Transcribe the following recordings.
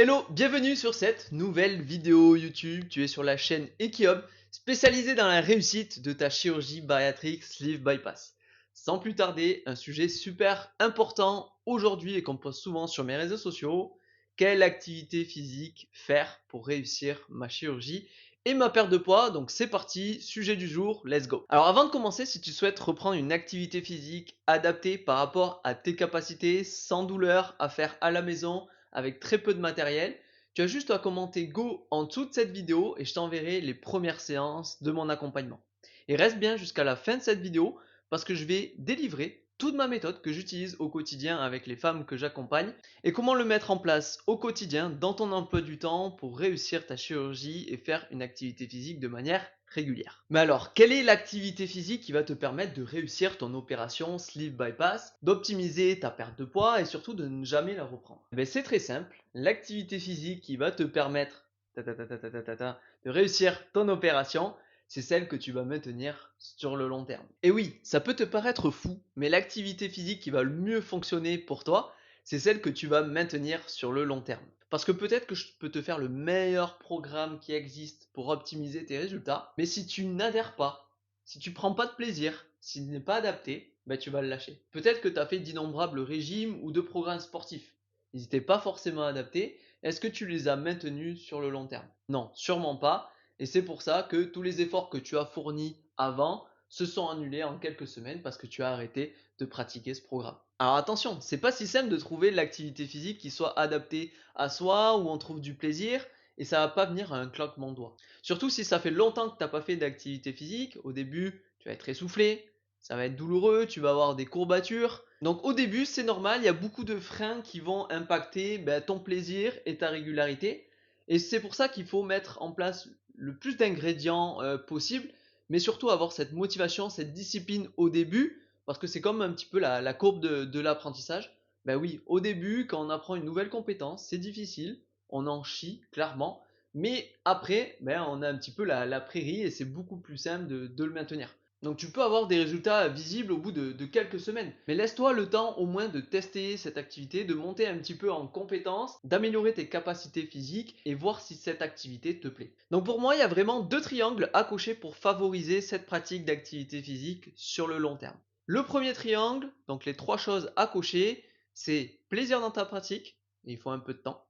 Hello, bienvenue sur cette nouvelle vidéo YouTube. Tu es sur la chaîne Equiob, spécialisée dans la réussite de ta chirurgie bariatrique sleeve bypass. Sans plus tarder, un sujet super important aujourd'hui et qu'on me pose souvent sur mes réseaux sociaux. Quelle activité physique faire pour réussir ma chirurgie et ma perte de poids? Donc c'est parti, sujet du jour, let's go. Alors avant de commencer, si tu souhaites reprendre une activité physique adaptée par rapport à tes capacités, sans douleur, à faire à la maison, avec très peu de matériel, tu as juste à commenter Go en dessous de cette vidéo et je t'enverrai les premières séances de mon accompagnement. Et reste bien jusqu'à la fin de cette vidéo parce que je vais délivrer toute ma méthode que j'utilise au quotidien avec les femmes que j'accompagne et comment le mettre en place au quotidien dans ton emploi du temps pour réussir ta chirurgie et faire une activité physique de manière régulière. Mais alors, quelle est l'activité physique qui va te permettre de réussir ton opération sleeve bypass, d'optimiser ta perte de poids et surtout de ne jamais la reprendre? C'est très simple. L'activité physique qui va te permettre de réussir ton opération, c'est celle que tu vas maintenir sur le long terme. Et oui, ça peut te paraître fou, mais l'activité physique qui va le mieux fonctionner pour toi, c'est celle que tu vas maintenir sur le long terme. Parce que peut-être que je peux te faire le meilleur programme qui existe pour optimiser tes résultats, mais si tu n'adhères pas, si tu prends pas de plaisir, s'il n'est pas adapté, tu vas le lâcher. Peut-être que tu as fait d'innombrables régimes ou de programmes sportifs. Ils n'étaient pas forcément adaptés. Est-ce que tu les as maintenus sur le long terme? Non, sûrement pas. Et c'est pour ça que tous les efforts que tu as fournis avant se sont annulés en quelques semaines parce que tu as arrêté de pratiquer ce programme. Alors attention, c'est pas si simple de trouver l'activité physique qui soit adaptée à soi, où on trouve du plaisir, et ça va pas venir à un claquement de doigts. Surtout si ça fait longtemps que tu n'as pas fait d'activité physique, au début tu vas être essoufflé, ça va être douloureux, tu vas avoir des courbatures. Donc au début c'est normal, il y a beaucoup de freins qui vont impacter ton plaisir et ta régularité. Et c'est pour ça qu'il faut mettre en place le plus d'ingrédients possible, mais surtout avoir cette motivation, cette discipline au début, parce que c'est comme un petit peu la courbe de l'apprentissage. Ben oui, au début, quand on apprend une nouvelle compétence, c'est difficile, on en chie, clairement, mais après, on a un petit peu la prairie et c'est beaucoup plus simple de le maintenir. Donc tu peux avoir des résultats visibles au bout de quelques semaines. Mais laisse-toi le temps au moins de tester cette activité, de monter un petit peu en compétence, d'améliorer tes capacités physiques et voir si cette activité te plaît. Donc pour moi, il y a vraiment deux triangles à cocher pour favoriser cette pratique d'activité physique sur le long terme. Le premier triangle, donc les trois choses à cocher, c'est plaisir dans ta pratique, et il faut un peu de temps,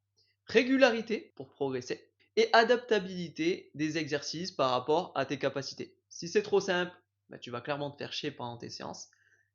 régularité pour progresser, et adaptabilité des exercices par rapport à tes capacités. Si c'est trop simple, tu vas clairement te faire chier pendant tes séances.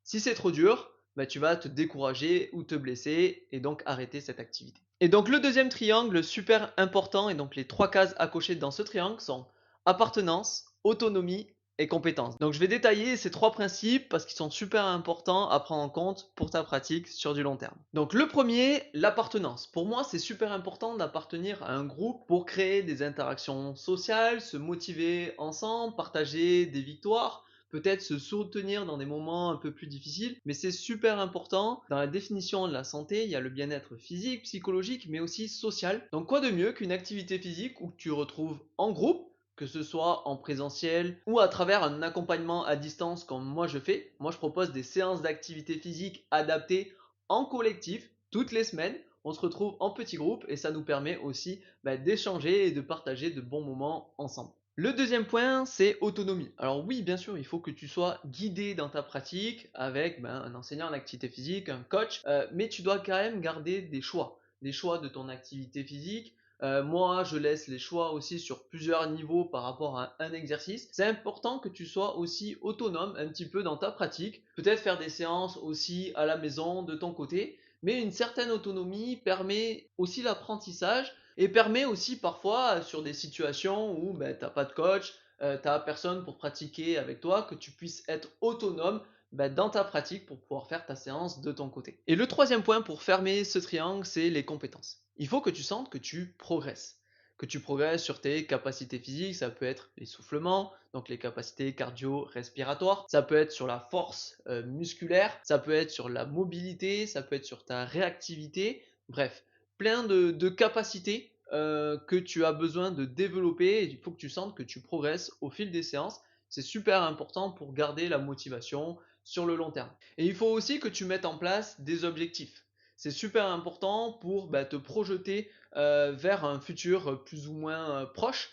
Si c'est trop dur, tu vas te décourager ou te blesser et donc arrêter cette activité. Et donc le deuxième triangle super important, et donc les trois cases à cocher dans ce triangle sont appartenance, autonomie et compétence. Donc je vais détailler ces trois principes parce qu'ils sont super importants à prendre en compte pour ta pratique sur du long terme. Donc le premier, l'appartenance. Pour moi, c'est super important d'appartenir à un groupe pour créer des interactions sociales, se motiver ensemble, partager des victoires, peut-être se soutenir dans des moments un peu plus difficiles, mais c'est super important. Dans la définition de la santé, il y a le bien-être physique, psychologique, mais aussi social. Donc quoi de mieux qu'une activité physique où tu retrouves en groupe, que ce soit en présentiel ou à travers un accompagnement à distance comme moi je fais. Moi je propose des séances d'activité physique adaptées en collectif toutes les semaines. On se retrouve en petits groupes et ça nous permet aussi d'échanger et de partager de bons moments ensemble. Le deuxième point, c'est autonomie. Alors oui, bien sûr, il faut que tu sois guidé dans ta pratique avec un enseignant en activité physique, un coach, mais tu dois quand même garder des choix de ton activité physique. Moi, je laisse les choix aussi sur plusieurs niveaux par rapport à un exercice. C'est important que tu sois aussi autonome un petit peu dans ta pratique. Peut-être faire des séances aussi à la maison de ton côté, mais une certaine autonomie permet aussi l'apprentissage et permet aussi parfois sur des situations où t'as pas de coach, t'as personne pour pratiquer avec toi, que tu puisses être autonome dans ta pratique pour pouvoir faire ta séance de ton côté. Et le troisième point pour fermer ce triangle, c'est les compétences. Il faut que tu sentes que tu progresses. Que tu progresses sur tes capacités physiques, ça peut être l'essoufflement, donc les capacités cardio-respiratoires, ça peut être sur la force musculaire, ça peut être sur la mobilité, ça peut être sur ta réactivité, bref, plein de capacités que tu as besoin de développer et il faut que tu sentes que tu progresses au fil des séances. C'est super important pour garder la motivation sur le long terme. Et il faut aussi que tu mettes en place des objectifs. C'est super important pour te projeter vers un futur plus ou moins proche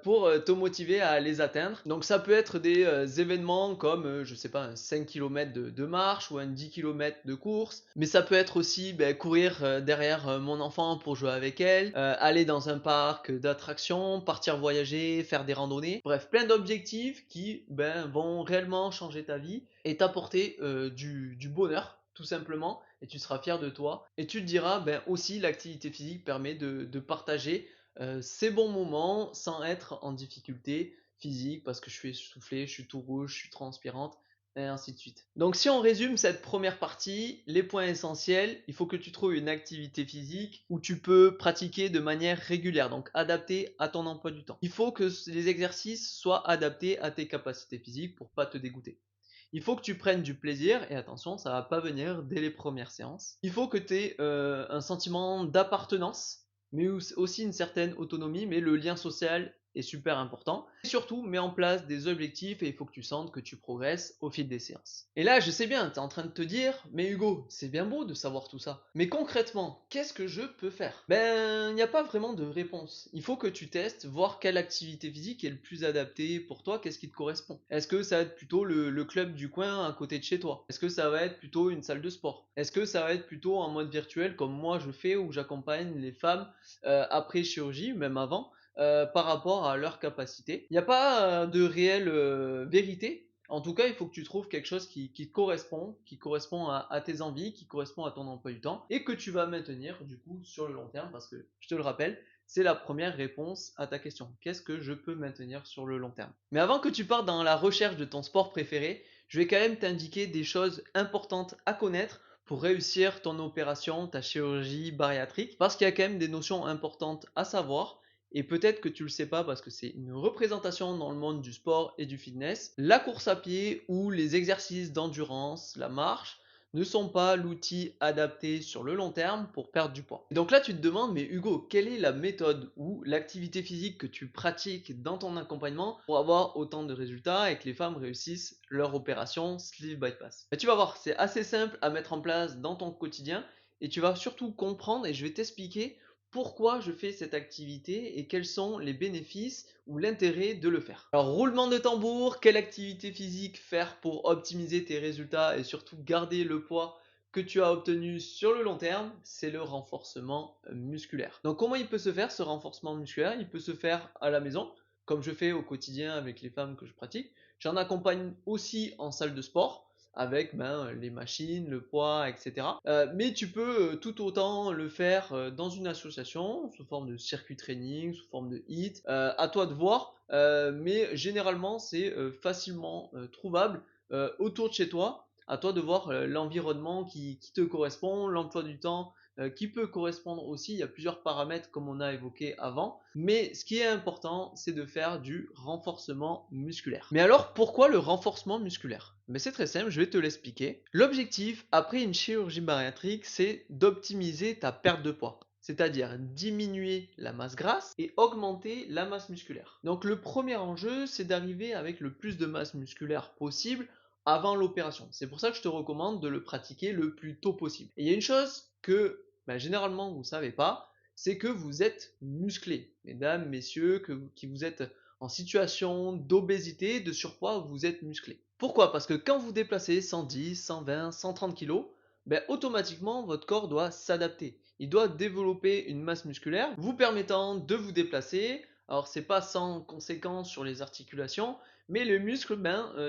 pour te motiver à les atteindre. Donc ça peut être des événements comme, je sais pas, un 5 km de marche ou un 10 km de course, mais ça peut être aussi courir derrière mon enfant pour jouer avec elle, aller dans un parc d'attractions, partir voyager, faire des randonnées, bref, plein d'objectifs qui vont réellement changer ta vie et t'apporter du bonheur tout simplement, et tu seras fier de toi. Et tu te diras, aussi l'activité physique permet de partager ces bons moments sans être en difficulté physique parce que je suis essoufflé, je suis tout rouge, je suis transpirante, et ainsi de suite. Donc si on résume cette première partie, les points essentiels, il faut que tu trouves une activité physique où tu peux pratiquer de manière régulière, donc adaptée à ton emploi du temps. Il faut que les exercices soient adaptés à tes capacités physiques pour pas te dégoûter. Il faut que tu prennes du plaisir, et attention, ça va pas venir dès les premières séances. Il faut que tu aies un sentiment d'appartenance, mais aussi une certaine autonomie, mais le lien social est super important. Et surtout, mets en place des objectifs et il faut que tu sentes que tu progresses au fil des séances. Et là, je sais bien, tu es en train de te dire, mais Hugo, c'est bien beau de savoir tout ça. Mais concrètement, qu'est-ce que je peux faire? Il n'y a pas vraiment de réponse. Il faut que tu testes, voir quelle activité physique est le plus adaptée pour toi, qu'est-ce qui te correspond. Est-ce que ça va être plutôt le club du coin à côté de chez toi? Est-ce que ça va être plutôt une salle de sport? Est-ce que ça va être plutôt en mode virtuel comme moi je fais où j'accompagne les femmes après chirurgie, même avant, par rapport à leur capacité. Il n'y a pas de réelle vérité. En tout cas, il faut que tu trouves quelque chose qui te correspond à tes envies, qui correspond à ton emploi du temps et que tu vas maintenir du coup sur le long terme parce que, je te le rappelle, c'est la première réponse à ta question. Qu'est-ce que je peux maintenir sur le long terme? Mais avant que tu partes dans la recherche de ton sport préféré, je vais quand même t'indiquer des choses importantes à connaître pour réussir ton opération, ta chirurgie bariatrique, parce qu'il y a quand même des notions importantes à savoir. Et peut-être que tu le sais pas parce que c'est une représentation dans le monde du sport et du fitness. La course à pied ou les exercices d'endurance, la marche, ne sont pas l'outil adapté sur le long terme pour perdre du poids. Et donc là, tu te demandes, mais Hugo, quelle est la méthode ou l'activité physique que tu pratiques dans ton accompagnement pour avoir autant de résultats et que les femmes réussissent leur opération sleeve bypass? Tu vas voir, c'est assez simple à mettre en place dans ton quotidien et tu vas surtout comprendre et je vais t'expliquer pourquoi je fais cette activité et quels sont les bénéfices ou l'intérêt de le faire. Alors, roulement de tambour, quelle activité physique faire pour optimiser tes résultats et surtout garder le poids que tu as obtenu sur le long terme? C'est le renforcement musculaire. Donc comment il peut se faire ce renforcement musculaire? Il peut se faire à la maison, comme je fais au quotidien avec les femmes que je pratique. J'en accompagne aussi en salle de sport avec les machines, le poids, etc. Mais tu peux tout autant le faire dans une association, sous forme de circuit training, sous forme de HIIT, à toi de voir, mais généralement c'est facilement trouvable autour de chez toi. À toi de voir l'environnement qui te correspond, l'emploi du temps qui peut correspondre aussi. Il y a plusieurs paramètres comme on a évoqué avant. Mais ce qui est important, c'est de faire du renforcement musculaire. Mais alors, pourquoi le renforcement musculaire? C'est très simple, je vais te l'expliquer. L'objectif après une chirurgie bariatrique, c'est d'optimiser ta perte de poids. C'est-à-dire diminuer la masse grasse et augmenter la masse musculaire. Donc le premier enjeu, c'est d'arriver avec le plus de masse musculaire possible avant l'opération. C'est pour ça que je te recommande de le pratiquer le plus tôt possible. Et il y a une chose que généralement vous ne savez pas, c'est que vous êtes musclé. Mesdames, messieurs, qui vous êtes en situation d'obésité, de surpoids, vous êtes musclé. Pourquoi? Parce que quand vous déplacez 110, 120, 130 kg, automatiquement votre corps doit s'adapter. Il doit développer une masse musculaire vous permettant de vous déplacer. Alors c'est pas sans conséquence sur les articulations, mais les muscles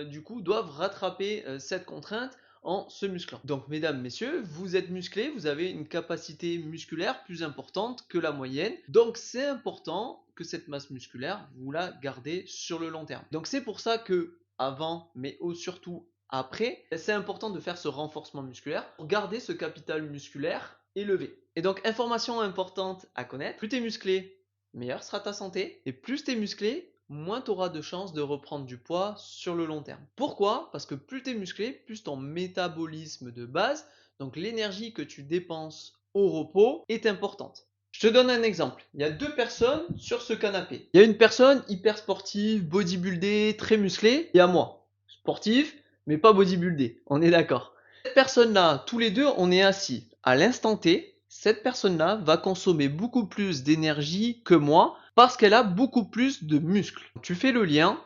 du coup doivent rattraper cette contrainte en se musclant. Donc mesdames, messieurs, vous êtes musclés, vous avez une capacité musculaire plus importante que la moyenne. Donc c'est important que cette masse musculaire, vous la gardez sur le long terme. Donc c'est pour ça que avant, mais surtout après, c'est important de faire ce renforcement musculaire pour garder ce capital musculaire élevé. Et donc information importante à connaître, plus tu es musclé, meilleure sera ta santé, et plus tu es musclé, moins tu auras de chances de reprendre du poids sur le long terme. Pourquoi? Parce que plus tu es musclé, plus ton métabolisme de base, donc l'énergie que tu dépenses au repos, est importante. Je te donne un exemple. Il y a deux personnes sur ce canapé. Il y a une personne hyper sportive, bodybuildée, très musclée. Il y a moi, sportif, mais pas bodybuildé. On est d'accord. Cette personne-là, tous les deux, on est assis à l'instant T. cette personne-là va consommer beaucoup plus d'énergie que moi parce qu'elle a beaucoup plus de muscles. Tu fais le lien,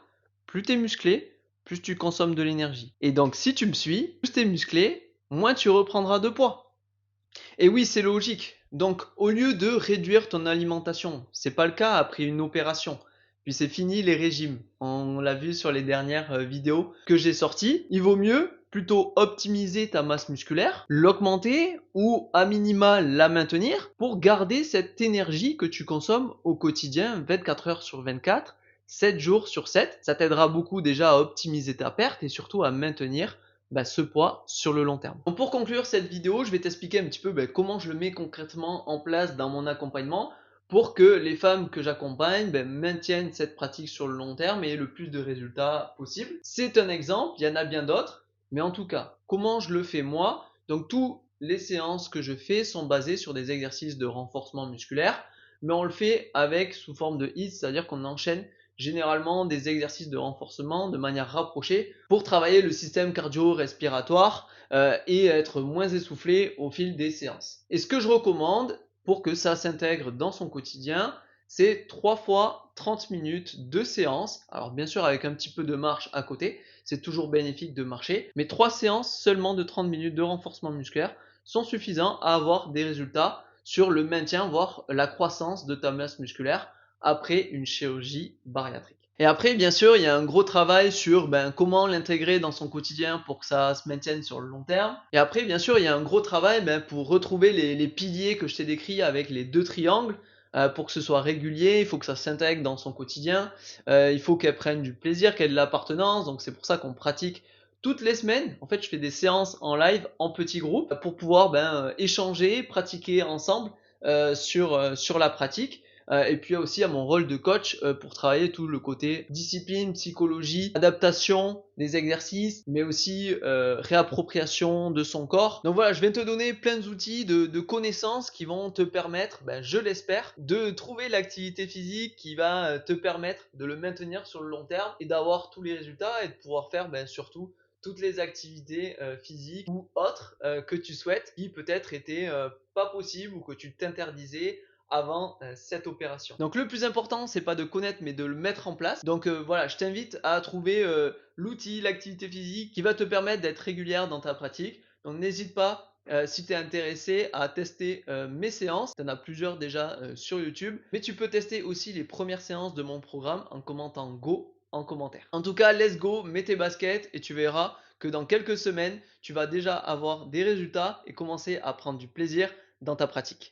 plus tu es musclé, plus tu consommes de l'énergie. Et donc si tu me suis, plus tu es musclé, moins tu reprendras de poids. Et oui, c'est logique. Donc, au lieu de réduire ton alimentation, c'est pas le cas après une opération. Puis c'est fini les régimes. On l'a vu sur les dernières vidéos que j'ai sorties. Il vaut mieux plutôt optimiser ta masse musculaire, l'augmenter ou à minima la maintenir pour garder cette énergie que tu consommes au quotidien 24 heures sur 24, 7 jours sur 7. Ça t'aidera beaucoup déjà à optimiser ta perte et surtout à maintenir ce poids sur le long terme. Donc pour conclure cette vidéo, je vais t'expliquer un petit peu comment je le mets concrètement en place dans mon accompagnement pour que les femmes que j'accompagne maintiennent cette pratique sur le long terme et aient le plus de résultats possible. C'est un exemple, il y en a bien d'autres, mais en tout cas, comment je le fais moi? Donc toutes les séances que je fais sont basées sur des exercices de renforcement musculaire, mais on le fait avec sous forme de hits, c'est-à-dire qu'on enchaîne généralement des exercices de renforcement de manière rapprochée pour travailler le système cardio-respiratoire et être moins essoufflé au fil des séances. Et ce que je recommande pour que ça s'intègre dans son quotidien, c'est 3 fois 30 minutes de séance. Alors bien sûr avec un petit peu de marche à côté, c'est toujours bénéfique de marcher, mais 3 séances seulement de 30 minutes de renforcement musculaire sont suffisants à avoir des résultats sur le maintien, voire la croissance de ta masse musculaire après une chirurgie bariatrique. Et après, bien sûr, il y a un gros travail sur comment l'intégrer dans son quotidien pour que ça se maintienne sur le long terme. Et après, bien sûr, il y a un gros travail pour retrouver les piliers que je t'ai décrits avec les 2 triangles. Pour que ce soit régulier, il faut que ça s'intègre dans son quotidien. Il faut qu'elle prenne du plaisir, qu'elle ait de l'appartenance. Donc c'est pour ça qu'on pratique toutes les semaines. En fait, je fais des séances en live, en petits groupes, pour pouvoir échanger, pratiquer ensemble sur la pratique. Et puis aussi à mon rôle de coach pour travailler tout le côté discipline, psychologie, adaptation des exercices, mais aussi réappropriation de son corps. Donc voilà, je vais te donner plein d'outils, de connaissances qui vont te permettre, je l'espère, de trouver l'activité physique qui va te permettre de le maintenir sur le long terme et d'avoir tous les résultats et de pouvoir faire surtout toutes les activités physiques ou autres que tu souhaites qui peut-être étaient pas possibles ou que tu t'interdisais avant cette opération. Donc le plus important, c'est pas de connaître mais de le mettre en place. Donc voilà, je t'invite à trouver l'outil, l'activité physique qui va te permettre d'être régulière dans ta pratique. Donc n'hésite pas si tu es intéressé à tester mes séances. Tu en as plusieurs déjà sur YouTube, mais tu peux tester aussi les premières séances de mon programme en commentant Go en commentaire. En tout cas, let's go, mets tes baskets et tu verras que dans quelques semaines, tu vas déjà avoir des résultats et commencer à prendre du plaisir dans ta pratique.